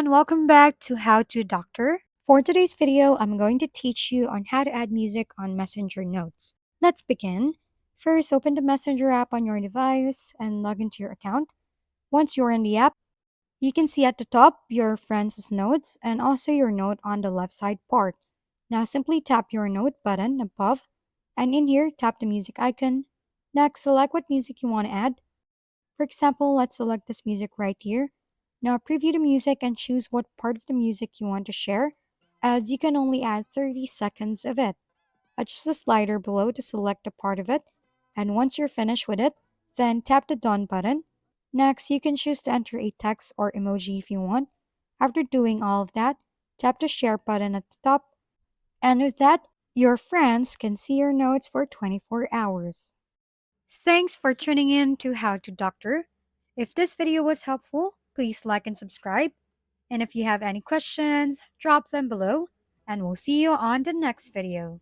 everyone, welcome back to How to Doctor. For today's video, I'm going to teach you on how to add music on Messenger Notes. Let's begin. First, open the Messenger app on your device and log into your account. Once you're in the app, you can see at the top your friends' notes and also your note on the left side part. Now simply tap your note button above and in here tap the music icon. Next, select what music you want to add. For example, let's select this music right here. Now preview the music and choose what part of the music you want to share, as you can only add 30 seconds of it. Adjust the slider below to select a part of it, and once you're finished with it, then tap the Done button. Next, you can choose to enter a text or emoji if you want. After doing all of that, tap the Share button at the top, and with that, your friends can see your notes for 24 hours. Thanks for tuning in to How to Doctor. If this video was helpful, please like and subscribe. And if you have any questions, drop them below, and we'll see you on the next video.